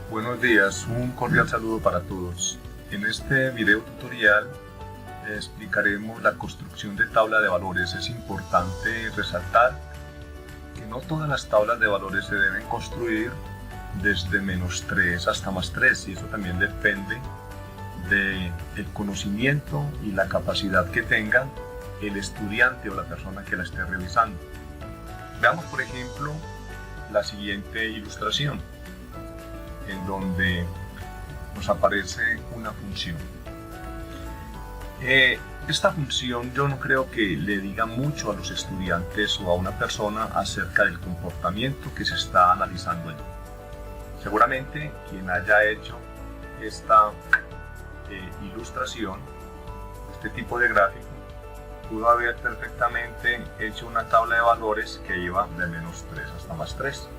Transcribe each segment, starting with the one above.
Buenos días, un cordial saludo para todos. En este video tutorial explicaremos la construcción de tabla de valores. Es importante resaltar que no todas las tablas de valores se deben construir desde -3 hasta +3, y eso también depende del conocimiento y la capacidad que tenga el estudiante o la persona que la esté realizando. Veamos, por ejemplo, la siguiente ilustración, en donde nos aparece una función. Esta función yo no creo que le diga mucho a los estudiantes o a una persona acerca del comportamiento que se está analizando allí. Seguramente quien haya hecho esta ilustración, este tipo de gráfico, pudo haber perfectamente hecho una tabla de valores que iba de -3 hasta +3.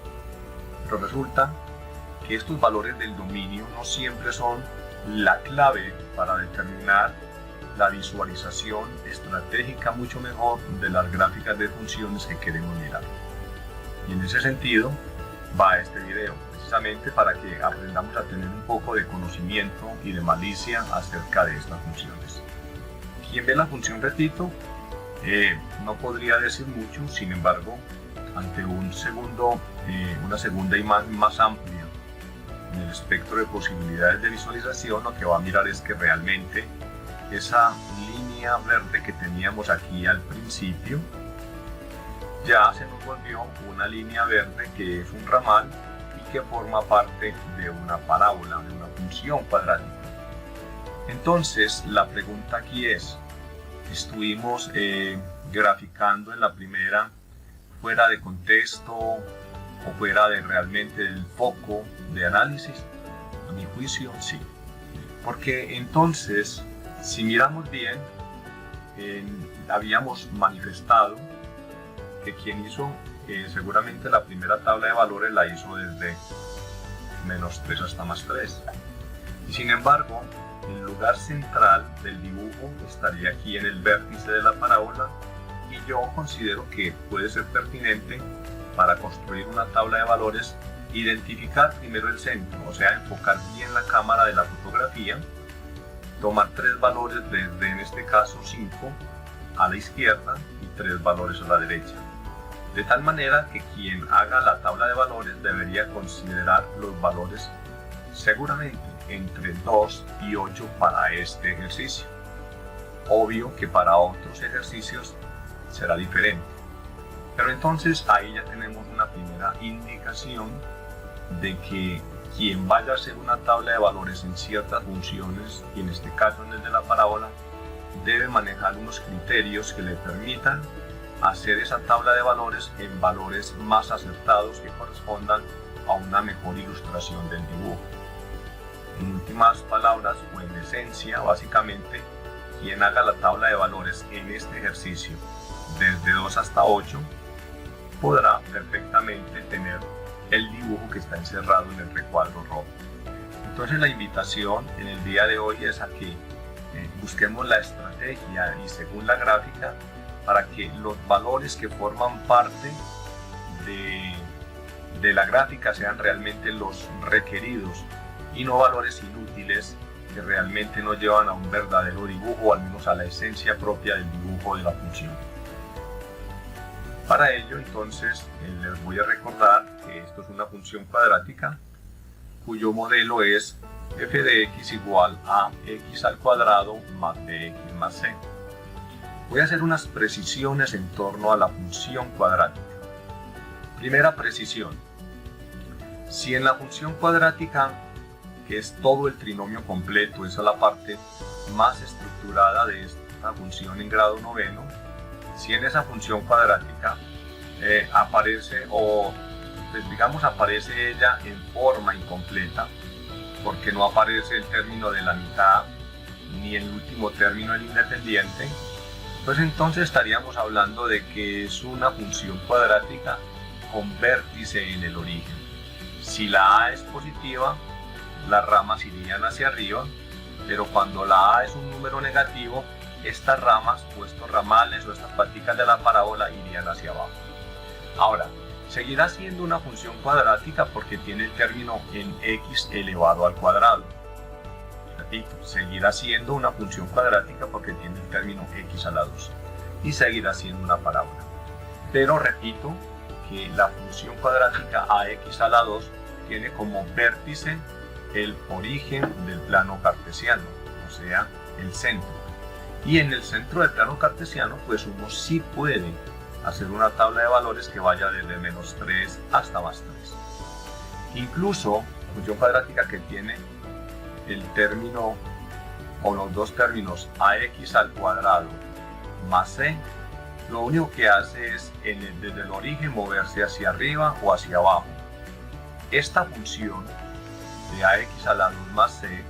Pero resulta que estos valores del dominio no siempre son la clave para determinar la visualización estratégica mucho mejor de las gráficas de funciones que queremos mirar. Y en ese sentido va este video, precisamente para que aprendamos a tener un poco de conocimiento y de malicia acerca de estas funciones. Quien ve la función retito no podría decir mucho, sin embargo, ante una segunda imagen más amplia en el espectro de posibilidades de visualización, lo que va a mirar es que realmente esa línea verde que teníamos aquí al principio ya se nos volvió una línea verde que es un ramal y que forma parte de una parábola, de una función cuadrática. Entonces la pregunta aquí es, estuvimos graficando en la primera fuera de contexto o fuera de realmente el foco de análisis. A mi juicio sí, porque entonces si miramos bien, habíamos manifestado que quien hizo seguramente la primera tabla de valores la hizo desde -3 hasta +3, y sin embargo el lugar central del dibujo estaría aquí en el vértice de la parábola, y yo considero que puede ser pertinente para construir una tabla de valores identificar primero el centro, o sea, enfocar bien la cámara de la fotografía, tomar 3 valores desde, en este caso, 5 a la izquierda y 3 valores a la derecha. De tal manera que quien haga la tabla de valores debería considerar los valores seguramente entre 2 y 8 para este ejercicio. Obvio que para otros ejercicios será diferente. Pero entonces ahí ya tenemos una primera indicación de que quien vaya a hacer una tabla de valores en ciertas funciones, y en este caso en el de la parábola, debe manejar unos criterios que le permitan hacer esa tabla de valores en valores más acertados que correspondan a una mejor ilustración del dibujo. En últimas palabras, o en esencia, básicamente, quien haga la tabla de valores en este ejercicio desde 2 hasta 8 podrá perfectamente tener el dibujo que está encerrado en el recuadro rojo. Entonces la invitación en el día de hoy es a que busquemos la estrategia y según la gráfica para que los valores que forman parte de la gráfica sean realmente los requeridos y no valores inútiles que realmente no llevan a un verdadero dibujo, o al menos a la esencia propia del dibujo de la función. Para ello, entonces, les voy a recordar que esto es una función cuadrática cuyo modelo es f de x igual a x al cuadrado más bx más c. Voy a hacer unas precisiones en torno a la función cuadrática. Primera precisión. Si en la función cuadrática, que es todo el trinomio completo, esa es la parte más estructurada de esta función en grado noveno, si en esa función cuadrática aparece, o pues digamos aparece ella en forma incompleta, porque no aparece el término de la mitad ni el último término del independiente, pues entonces estaríamos hablando de que es una función cuadrática con vértice en el origen. Si la a es positiva, las ramas irían hacia arriba, pero cuando la a es un número negativo, estas ramas o estos ramales o estas paticas de la parábola irían hacia abajo. Ahora, seguirá siendo una función cuadrática porque tiene el término en x elevado al cuadrado. Repito, seguirá siendo una función cuadrática porque tiene el término x a la 2 y seguirá siendo una parábola. Pero repito que la función cuadrática ax a la 2 tiene como vértice el origen del plano cartesiano, o sea, el centro. Y en el centro del plano cartesiano, pues uno sí puede hacer una tabla de valores que vaya desde menos 3 hasta más 3. Incluso, función cuadrática que tiene el término o los dos términos ax al cuadrado más c, lo único que hace es desde el origen moverse hacia arriba o hacia abajo. Esta función de ax a la 2 más c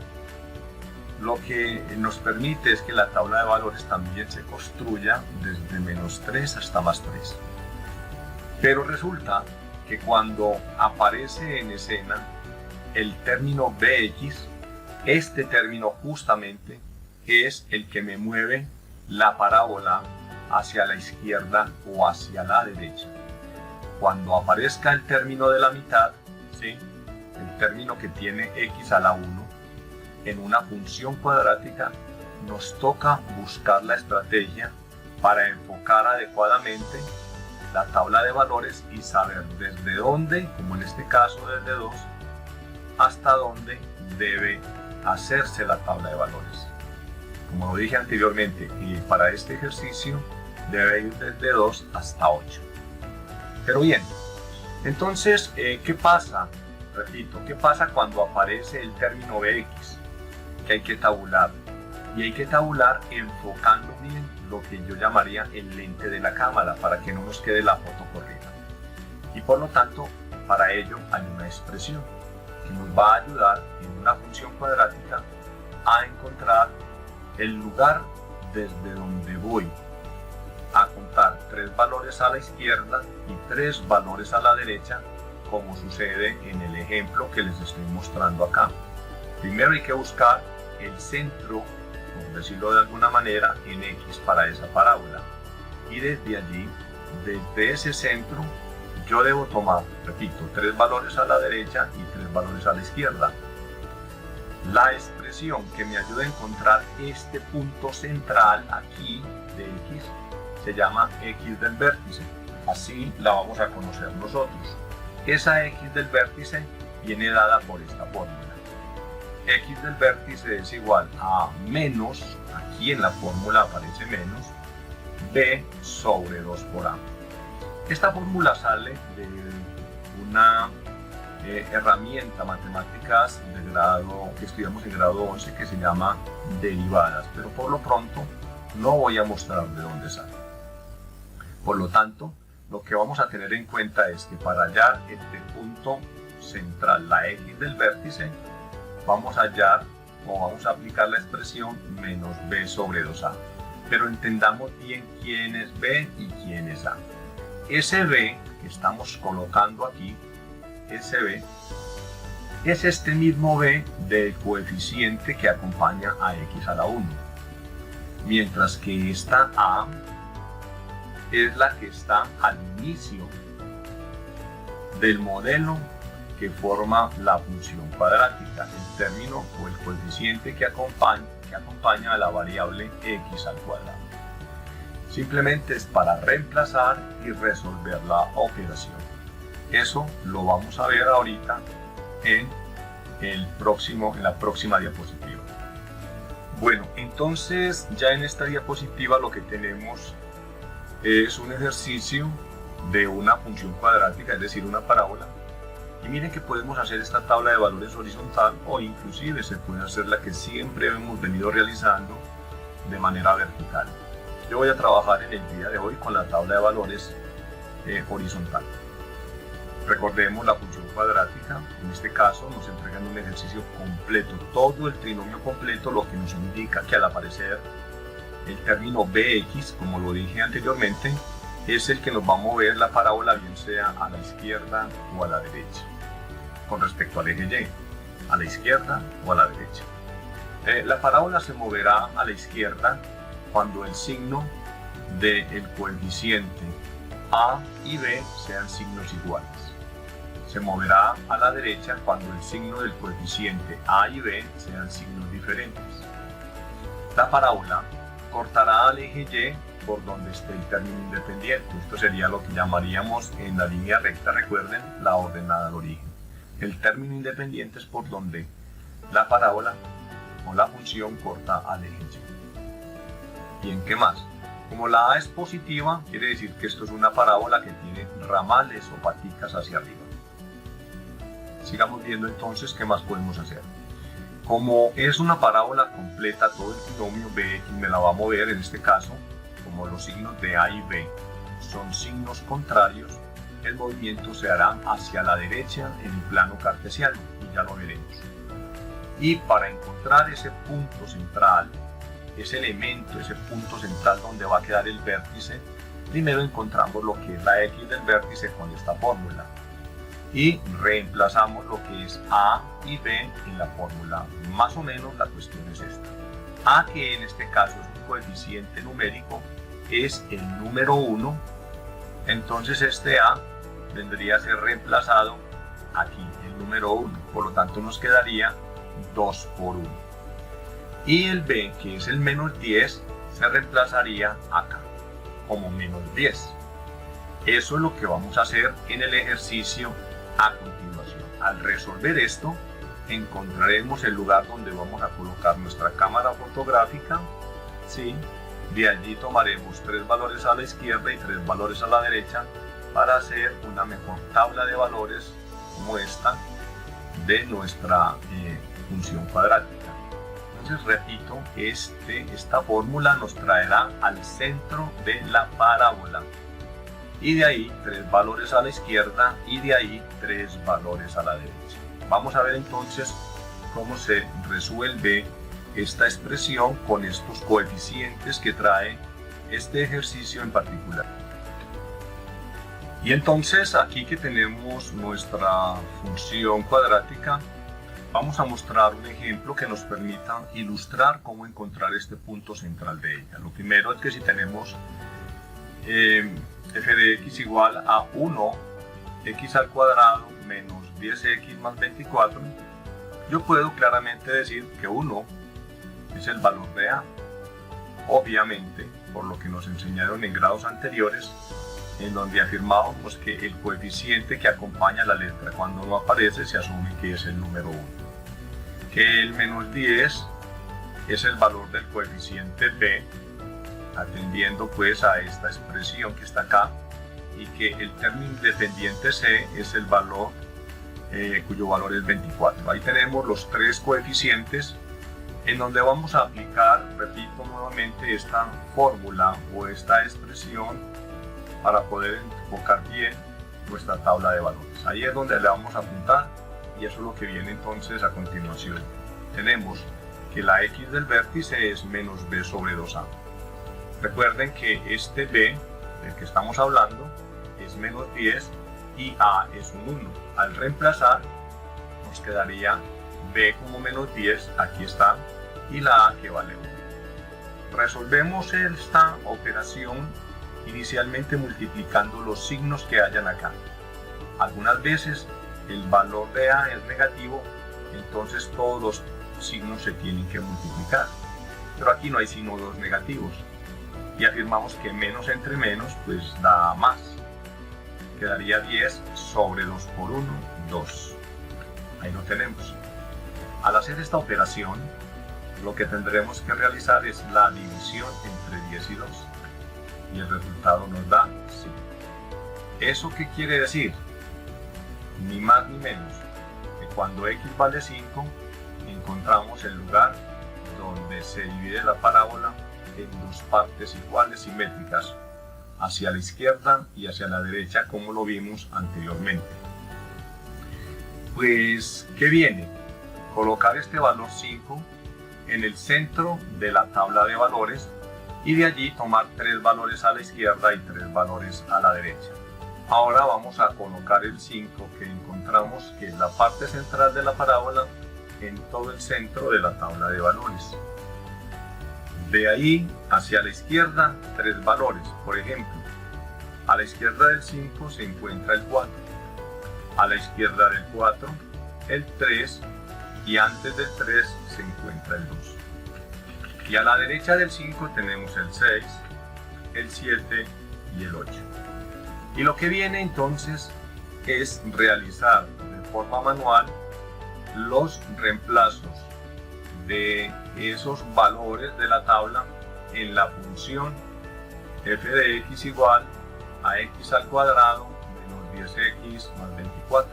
lo que nos permite es que la tabla de valores también se construya desde menos 3 hasta más 3. Pero resulta que cuando aparece en escena el término bx, este término justamente es el que me mueve la parábola hacia la izquierda o hacia la derecha. Cuando aparezca el término de la mitad, ¿sí?, el término que tiene x a la 1, en una función cuadrática nos toca buscar la estrategia para enfocar adecuadamente la tabla de valores y saber desde dónde, como en este caso desde 2, hasta dónde debe hacerse la tabla de valores. Como lo dije anteriormente, y para este ejercicio debe ir desde 2 hasta 8. Pero bien, entonces, ¿qué pasa? Repito, ¿qué pasa cuando aparece el término bx? Que hay que tabular. Y hay que tabular enfocando bien lo que yo llamaría el lente de la cámara para que no nos quede la foto correcta. Y por lo tanto, para ello hay una expresión que nos va a ayudar en una función cuadrática a encontrar el lugar desde donde voy a contar 3 valores a la izquierda y 3 valores a la derecha, como sucede en el ejemplo que les estoy mostrando acá. Primero hay que buscar el centro, por decirlo de alguna manera, en x para esa parábola. Y desde allí, desde ese centro, yo debo tomar, repito, 3 valores a la derecha y 3 valores a la izquierda. La expresión que me ayuda a encontrar este punto central aquí de x se llama x del vértice. Así la vamos a conocer nosotros. Esa x del vértice viene dada por esta fórmula. X del vértice es igual a menos, aquí en la fórmula aparece menos, b sobre 2 por a. Esta fórmula sale de una herramienta matemáticas de grado que estudiamos en grado 11 que se llama derivadas, pero por lo pronto no voy a mostrar de dónde sale. Por lo tanto, lo que vamos a tener en cuenta es que para hallar este punto central, la x del vértice, vamos a hallar o vamos a aplicar la expresión menos b sobre 2a. Pero entendamos bien quién es b y quién es a. Ese b que estamos colocando aquí, ese b, es este mismo b del coeficiente que acompaña a x a la 1. Mientras que esta a es la que está al inicio del modelo que forma la función cuadrática, el término o el coeficiente que acompaña a la variable x al cuadrado. Simplemente es para reemplazar y resolver la operación. Eso lo vamos a ver ahorita en la próxima diapositiva. Bueno, entonces ya en esta diapositiva lo que tenemos es un ejercicio de una función cuadrática, es decir, una parábola. Y miren que podemos hacer esta tabla de valores horizontal o inclusive se puede hacer la que siempre hemos venido realizando de manera vertical. Yo voy a trabajar en el día de hoy con la tabla de valores horizontal. Recordemos la función cuadrática, en este caso nos entregan un ejercicio completo, todo el trinomio completo, lo que nos indica que al aparecer el término bx, como lo dije anteriormente, es el que nos va a mover la parábola, bien sea a la izquierda o a la derecha, con respecto al eje y, a la izquierda o a la derecha. La parábola se moverá a la izquierda cuando el signo del coeficiente A y B sean signos iguales. Se moverá a la derecha cuando el signo del coeficiente A y B sean signos diferentes. La parábola cortará al eje Y por donde esté el término independiente. Esto sería lo que llamaríamos en la línea recta, recuerden, la ordenada al origen. El término independiente es por donde la parábola o la función corta al eje Y. Bien, ¿qué más? Como la A es positiva, quiere decir que esto es una parábola que tiene ramales o paticas hacia arriba. Sigamos viendo entonces qué más podemos hacer. Como es una parábola completa, todo el binomio Bx me la va a mover, en este caso, como los signos de A y B son signos contrarios, el movimiento se hará hacia la derecha en el plano cartesiano, y ya lo veremos. Y para encontrar ese punto central, ese elemento, ese punto central donde va a quedar el vértice, primero encontramos lo que es la X del vértice con esta fórmula. Y reemplazamos lo que es A y B en la fórmula. Más o menos la cuestión es esta. A, que en este caso es un coeficiente numérico, es el número 1. Entonces este A vendría a ser reemplazado aquí, el número 1. Por lo tanto nos quedaría 2 por 1. Y el B, que es el menos 10, se reemplazaría acá, como menos 10. Eso es lo que vamos a hacer en el ejercicio a continuación. Al resolver esto, encontraremos el lugar donde vamos a colocar nuestra cámara fotográfica. ¿Sí? De allí tomaremos 3 valores a la izquierda y 3 valores a la derecha para hacer una mejor tabla de valores como esta de nuestra función cuadrática. Entonces, repito, esta fórmula nos traerá al centro de la parábola. Y de ahí 3 valores a la izquierda y de ahí 3 valores a la derecha. Vamos a ver entonces cómo se resuelve esta expresión con estos coeficientes que trae este ejercicio en particular. Y entonces aquí que tenemos nuestra función cuadrática, vamos a mostrar un ejemplo que nos permita ilustrar cómo encontrar este punto central de ella. Lo primero es que si tenemos f de x igual a 1, x al cuadrado menos 10x más 24, yo puedo claramente decir que 1 es el valor de a. Obviamente, por lo que nos enseñaron en grados anteriores, en donde afirmábamos que el coeficiente que acompaña la letra cuando no aparece se asume que es el número 1. Que el menos 10 es el valor del coeficiente b, atendiendo pues a esta expresión que está acá, y que el término independiente c es el valor cuyo valor es 24. Ahí tenemos los 3 coeficientes en donde vamos a aplicar, repito nuevamente, esta fórmula o esta expresión para poder enfocar bien nuestra tabla de valores. Ahí es donde le vamos a apuntar y eso es lo que viene entonces a continuación. Tenemos que la x del vértice es menos b sobre 2a. Recuerden que este b del que estamos hablando es menos 10 y a es un 1. Al reemplazar nos quedaría b como menos 10, aquí está, y la a que vale 1. Resolvemos esta operación inicialmente multiplicando los signos que hayan acá. Algunas veces el valor de a es negativo, entonces todos los signos se tienen que multiplicar. Pero aquí no hay sino 2 negativos. Y afirmamos que menos entre menos pues da más. Quedaría 10 sobre 2 por 1, 2. Ahí lo tenemos. Al hacer esta operación, lo que tendremos que realizar es la división entre 10 y 2. Y el resultado nos da 5. ¿Eso qué quiere decir? Ni más ni menos que cuando x vale 5, encontramos el lugar donde se divide la parábola en 2 partes iguales simétricas, hacia la izquierda y hacia la derecha, como lo vimos anteriormente. Pues, ¿qué viene? Colocar este valor 5 en el centro de la tabla de valores y de allí tomar 3 valores a la izquierda y 3 valores a la derecha. Ahora vamos a colocar el 5 que encontramos, que es la parte central de la parábola, en todo el centro de la tabla de valores. De ahí hacia la izquierda 3 valores. Por ejemplo, A la izquierda del 5 se encuentra el 4. A la izquierda del 4, el 3. Y antes del 3 se encuentra el 2. Y a la derecha del 5 tenemos el 6, el 7 y el 8. Y lo que viene entonces es realizar de forma manual los reemplazos de esos valores de la tabla en la función f de x igual a x al cuadrado menos 10x más 24.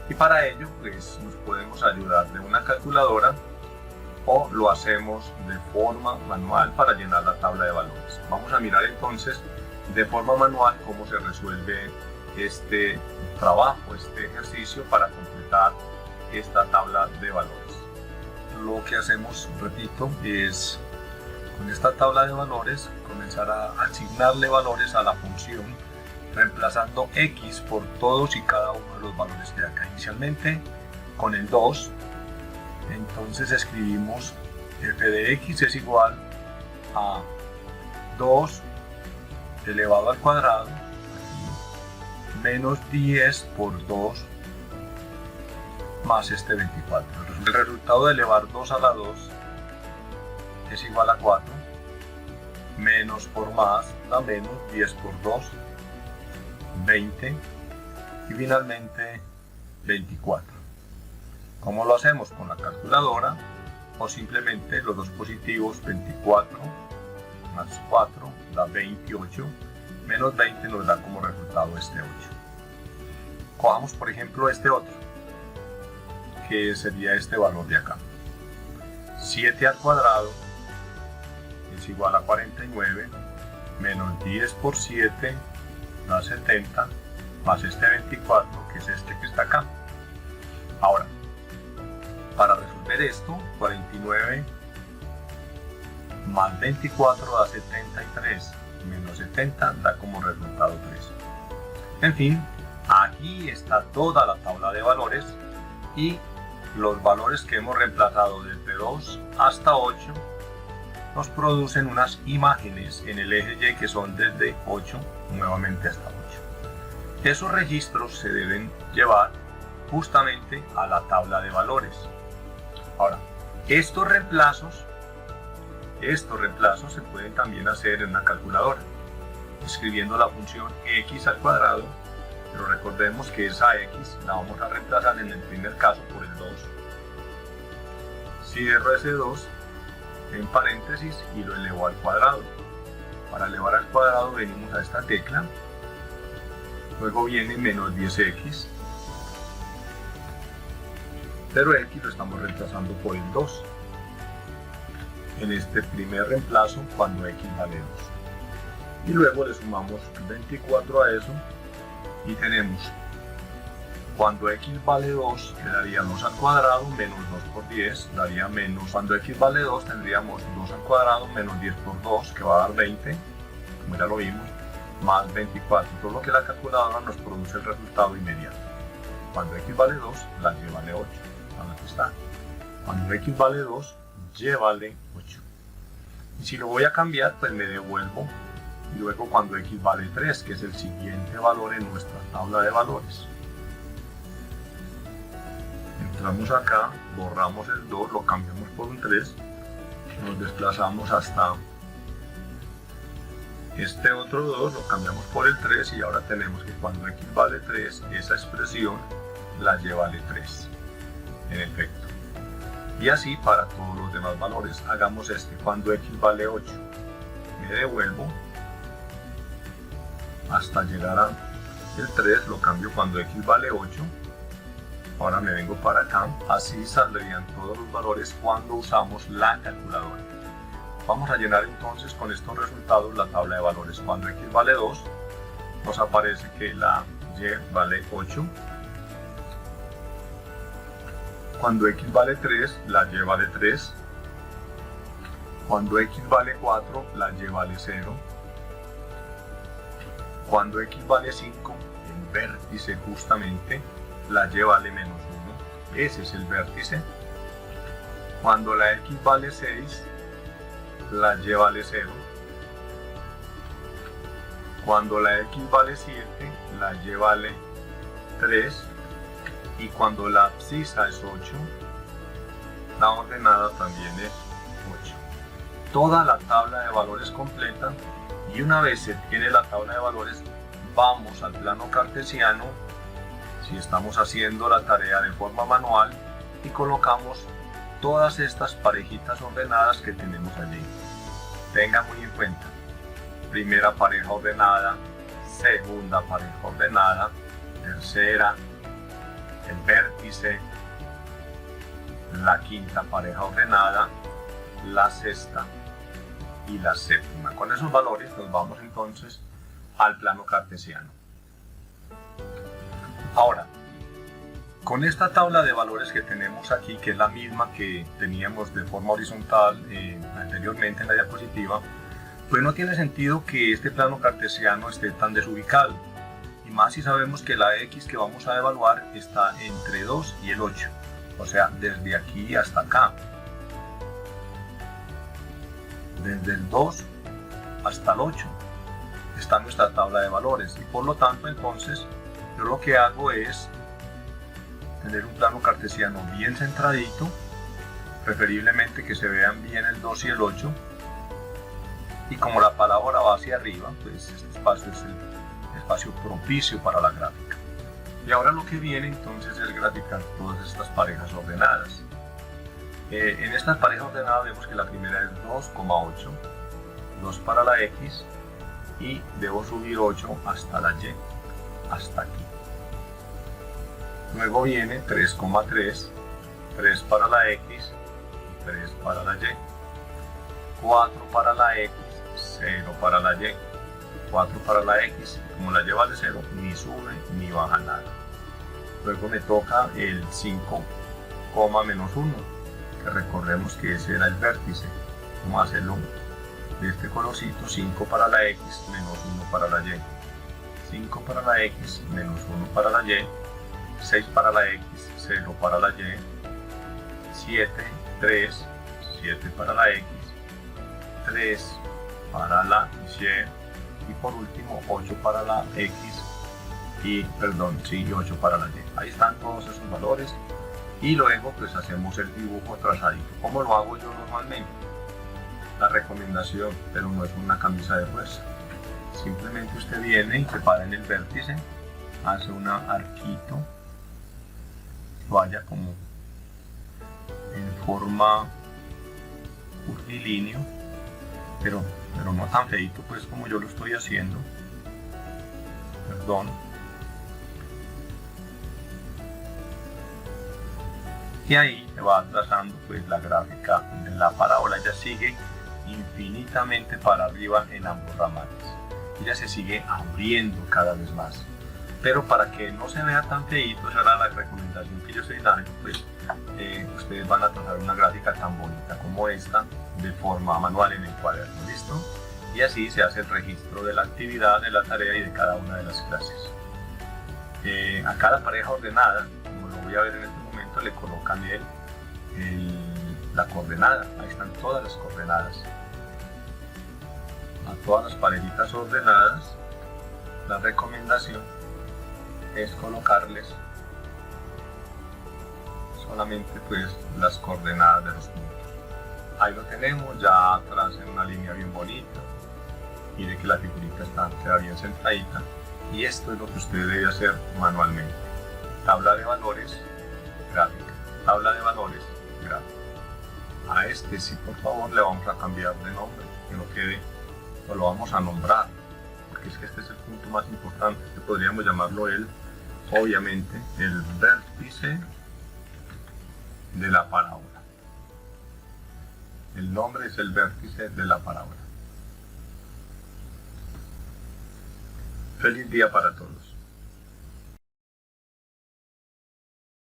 Y para ello pues nos podemos ayudar de una calculadora o lo hacemos de forma manual para llenar la tabla de valores. Vamos a mirar entonces de forma manual cómo se resuelve este trabajo, este ejercicio para completar esta tabla de valores. Lo que hacemos, repito, es con esta tabla de valores comenzar a asignarle valores a la función reemplazando x por todos y cada uno de los valores que hay acá. Inicialmente con el 2, entonces escribimos f de x es igual a 2 elevado al cuadrado menos 10 por 2 más este 24. El resultado de elevar 2 a la 2 es igual a 4, menos por más da menos, 10 por 2, 20 y finalmente 24. ¿Cómo lo hacemos? Con la calculadora o simplemente los dos positivos, 24 más 4 da 28, menos 20 nos da como resultado este 8. Cojamos por ejemplo este otro, que sería este valor de acá. 7 al cuadrado es igual a 49, menos 10 por 7 da 70, más este 24, que es este que está acá. Ahora, para resolver esto, 49 más 24 da 73, menos 70 da como resultado 3. En fin, aquí está toda la tabla de valores y los valores que hemos reemplazado desde 2 hasta 8 nos producen unas imágenes en el eje Y que son desde 8 nuevamente hasta 8. Esos registros se deben llevar justamente a la tabla de valores. Ahora, estos reemplazos se pueden también hacer en una calculadora, escribiendo la función x al cuadrado, pero recordemos que esa x la vamos a reemplazar en el primer caso por el 2. Cierro ese 2 en paréntesis y lo elevo al cuadrado. Para elevar al cuadrado venimos a esta tecla, luego viene menos 10x, pero x lo estamos reemplazando por el 2 en este primer reemplazo cuando x vale 2. Y luego le sumamos 24 a eso y tenemos cuando x vale 2 quedaría 2 al cuadrado menos 2 por 10 daría menos, cuando x vale 2 tendríamos 2 al cuadrado menos 10 por 2 que va a dar 20, como ya lo vimos, más 24, todo lo que la calculadora nos produce el resultado inmediato. Cuando x vale 2, la y vale 8. Aquí está. Cuando x vale 2, y vale 8. Y si lo voy a cambiar, pues me devuelvo. Y luego cuando x vale 3, que es el siguiente valor en nuestra tabla de valores. Entramos acá, borramos el 2, lo cambiamos por un 3. Nos desplazamos hasta este otro 2, lo cambiamos por el 3 y ahora tenemos que cuando x vale 3, esa expresión la y vale 3. En efecto. Y así para todos los demás valores. Hagamos este, cuando x vale 8, me devuelvo hasta llegar a el 3, lo cambio cuando x vale 8. Ahora me vengo para acá, así saldrían todos los valores cuando usamos la calculadora. Vamos a llenar entonces con estos resultados la tabla de valores. Cuando x vale 2, nos aparece que la y vale 8. Cuando x vale 3, la y vale 3. Cuando x vale 4, la y vale 0. Cuando x vale 5, el vértice justamente, la y vale menos 1. Ese es el vértice. Cuando la x vale 6, la y vale 0. Cuando la x vale 7, la y vale 3, y cuando la abscisa es 8, la ordenada también es 8. Toda la tabla de valores completa, y una vez se tiene la tabla de valores, vamos al plano cartesiano, si estamos haciendo la tarea de forma manual, y colocamos todas estas parejitas ordenadas que tenemos allí. Tengan muy en cuenta: primera pareja ordenada, segunda pareja ordenada, tercera, el vértice, la quinta pareja ordenada, la sexta y la séptima. Con esos valores nos vamos entonces al plano cartesiano. Ahora, con esta tabla de valores que tenemos aquí, que es la misma que teníamos de forma horizontal anteriormente en la diapositiva, pues no tiene sentido que este plano cartesiano esté tan desubicado, y más si sabemos que la x que vamos a evaluar está entre 2 y el 8, o sea, desde aquí hasta acá, desde el 2 hasta el 8 está nuestra tabla de valores, y por lo tanto entonces yo lo que hago es tener un plano cartesiano bien centradito, preferiblemente que se vean bien el 2 y el 8, y como la parábola va hacia arriba, pues este espacio es el espacio propicio para la gráfica. Y ahora lo que viene entonces es graficar todas estas parejas ordenadas. En estas parejas ordenadas vemos que la primera es 2,8, 2 para la x, y debo subir 8 hasta la y, hasta aquí. Luego viene 3,3, 3 para la x, 3 para la y, 4 para la x, 0 para la y, 4 para la x, como la y vale 0, ni sube ni baja nada. Luego me toca el 5, menos 1, que recordemos que ese era el vértice. Vamos a hacerlo de este colorcito: 5 para la x, menos 1 para la y, 5 para la x, menos 1 para la y, 6 para la x, 0 para la y, 7, 3, 7 para la x, 3 para la y, y por último 8 para la x, y 8 para la y. Ahí están todos esos valores, y luego pues hacemos el dibujo trazadito, como lo hago yo normalmente. La recomendación, pero no es una camisa de fuerza, simplemente usted viene y se para en el vértice, hace un arquito, vaya como en forma curvilíneo, pero no tan feito pues como yo lo estoy haciendo, y ahí se va trazando pues la gráfica de la parábola. Ya sigue infinitamente para arriba en ambos ramales, ella se sigue abriendo cada vez más. Pero para que no se vea tan feíto, esa era la recomendación que yo estoy dando, pues ustedes van a trazar una gráfica tan bonita como esta de forma manual en el cuaderno, ¿listo? Y así se hace el registro de la actividad, de la tarea y de cada una de las clases. A cada pareja ordenada, como lo voy a ver en este momento, le colocan la coordenada. Ahí están todas las coordenadas. A todas las parejitas ordenadas, la recomendación es colocarles solamente pues las coordenadas de los puntos. Ahí lo tenemos, ya atrás en una línea bien bonita, y de que la figurita queda bien centradita, y esto es lo que usted debe hacer manualmente. Tabla de valores, gráfica, tabla de valores, gráfica. A este sí, por favor, le vamos a cambiar de nombre, que no quede, o lo vamos a nombrar, porque es que este es el punto más importante, que podríamos llamarlo obviamente el vértice de la parábola. El nombre es el vértice de la parábola. Feliz día para todos.